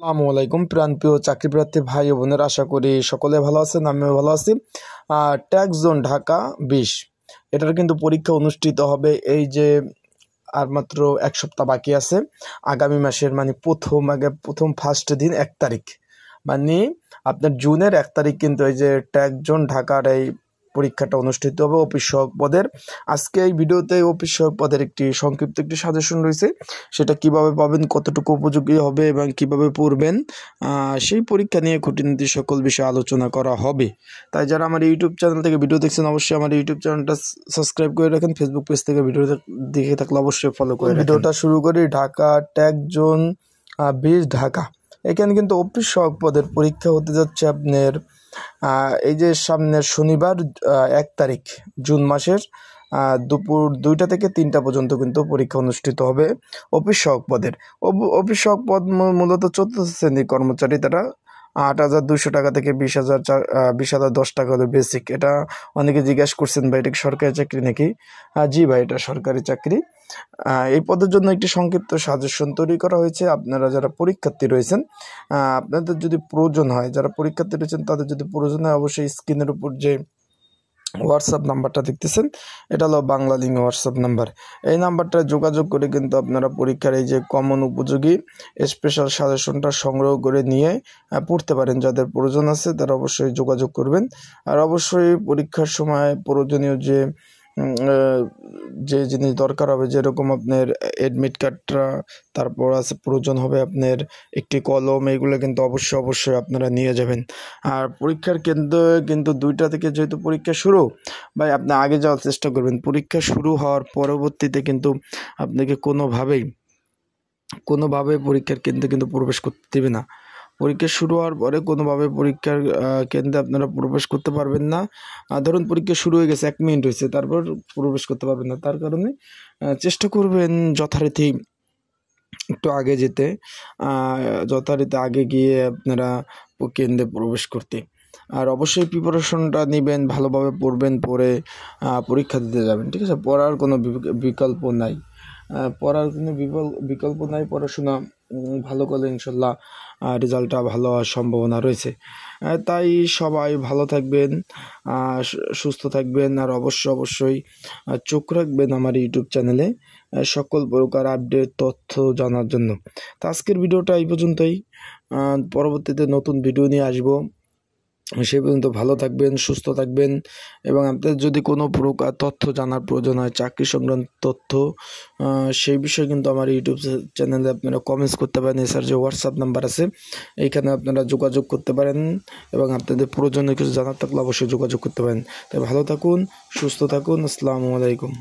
আসসালামু আলাইকুম প্রাণপ্রিয় চাকরিপ্রার্থী ভাই ও বোনেরা, আশা করি সকলে ভালো আছেন। আমিও ভালো আছি। ট্যাক্স জোন ঢাকা 20 এটার কিন্তু পরীক্ষা অনুষ্ঠিত হবে এই যে আর মাত্র এক সপ্তাহ বাকি আছে। আগামী মাসের প্রথম ফার্স্ট দিন 1 তারিখ, মানে আপনার জুনের 1 তারিখ কিন্তু এই যে ট্যাক্স জোন ঢাকার এই পরীক্ষাটা অনুষ্ঠিত হবে অফিস সহায়ক পদের। আজকে এই ভিডিওতে অফিস সহায়ক পদের সংক্ষিপ্ত একটি সাজেশন রয়েছে, সেটা কিভাবে পাবেন, কতটুকু উপযোগী হবে এবং কিভাবে পড়বেন, সেই পরীক্ষা নিয়ে খুঁটিনাটি সকল বিষয়ে আলোচনা করা হবে। তাই যারা আমার ইউটিউব চ্যানেল থেকে ভিডিও দেখছেন অবশ্যই আমার ইউটিউব চ্যানেলটা সাবস্ক্রাইব করে রাখেন। ফেসবুক পেজ থেকে ভিডিও দেখে থাকলে অবশ্যই ফলো করে ভিডিওটা শুরু করি। ঢাকা ট্যাক্স জোন 20 ঢাকা, এখানে কিন্তু অফিস সহায়ক পদের পরীক্ষা হতে যাচ্ছে আপনার এই যে সামনের শনিবার 1 তারিখ জুন মাসের দুপুর 2টা থেকে 3টা পর্যন্ত কিন্তু পরীক্ষা অনুষ্ঠিত হবে অফিস সহায়ক পদের। অফিস সহায়ক পদ মূলত 4র্থ শ্রেণীর কর্মচারী, তারা 8,200 টাকা থেকে 20,010 টাকা হলো বেসিক। এটা অনেকে জিজ্ঞাসা করছেন ভাই এটা কি সরকারি চাকরি নাকি? জি ভাই, এটা সরকারি চাকরি। এই পদের জন্য একটি সংক্ষিপ্ত সাজেশন তৈরি করা হয়েছে। আপনারা যারা পরীক্ষার্থী রয়েছেন, আপনাদের যদি প্রয়োজন হয়, যারা পরীক্ষার্থী রয়েছেন তাদের যদি প্রয়োজন হয়, অবশ্যই স্ক্রিনের উপর যে হোয়াটসঅ্যাপ নাম্বারটা দেখতেছেন এটা হলো বাংলা লিঙ্ক হোয়াটসঅ্যাপ নাম্বার। এই নাম্বারটা যোগাযোগ করে কিন্তু আপনারা পরীক্ষার এই যে কমন উপযোগী স্পেশাল সাজেশনটা সংগ্রহ করে নিয়ে পড়তে পারেন। যাদের প্রয়োজন আছে তারা অবশ্যই যোগাযোগ করবেন। আর অবশ্যই পরীক্ষার সময় প্রয়োজনীয় যে জিনিস দরকার হবে, যেরকম আপনার অ্যাডমিট কার্ডটা, তারপর আছে প্রয়োজন হবে আপনার একটি কলম, এইগুলো কিন্তু অবশ্যই আপনারা নিয়ে যাবেন। আর পরীক্ষার কেন্দ্র কিন্তু 2টা থেকে যেহেতু পরীক্ষা শুরু, ভাই আপনি আগে যাওয়ার চেষ্টা করবেন। পরীক্ষা শুরু হওয়ার পরবর্তীতে কিন্তু আপনাকে কোনোভাবে পরীক্ষার কেন্দ্রে কিন্তু প্রবেশ করতে দেবে না। পরীক্ষা শুরু হওয়ার পরে কোনোভাবে পরীক্ষার কেন্দ্রে আপনারা প্রবেশ করতে পারবেন না। ধরুন পরীক্ষা শুরু হয়ে গেছে, 1 মিনিট হয়েছে, তারপর প্রবেশ করতে পারবেন না। তার কারণে চেষ্টা করবেন যথারীতি একটু আগে যেতে, যথারীতি আগে গিয়ে আপনারা কেন্দ্রে প্রবেশ করতে। আর অবশ্যই প্রিপারেশনটা নেবেন, ভালোভাবে পড়বেন, পড়ে পরীক্ষা দিতে যাবেন। ঠিক আছে, পড়ার কোনো বিকল্প নাই, পড়াশোনা ভালো করলে ইনশাল্লাহ রেজাল্টটা ভালো হওয়ার সম্ভাবনা রয়েছে। তাই সবাই ভালো থাকবেন, সুস্থ থাকবেন। আর অবশ্যই চোখ রাখবেন আমার ইউটিউব চ্যানেলে সকল প্রকার আপডেট তথ্য জানার জন্য। তো আজকের ভিডিওটা এই পর্যন্তই। পরবর্তীতে নতুন ভিডিও নিয়ে আসবো। সেই পর্যন্ত ভালো থাকবেন, সুস্থ থাকবেন। এবং আপনাদের যদি কোনো প্রকার তথ্য জানার প্রয়োজন হয়, চাকরি সংক্রান্ত তথ্য, সেই বিষয়ে কিন্তু আমার ইউটিউব চ্যানেলে আপনারা কমেন্টস করতে পারেন। এছাড়া যে হোয়াটসঅ্যাপ নাম্বার আছে এইখানে আপনারা যোগাযোগ করতে পারেন, এবং আপনাদের প্রয়োজনীয় কিছু জানার থাকলে অবশ্যই যোগাযোগ করতে পারেন। তাই ভালো থাকুন, সুস্থ থাকুন। আসসালামু আলাইকুম।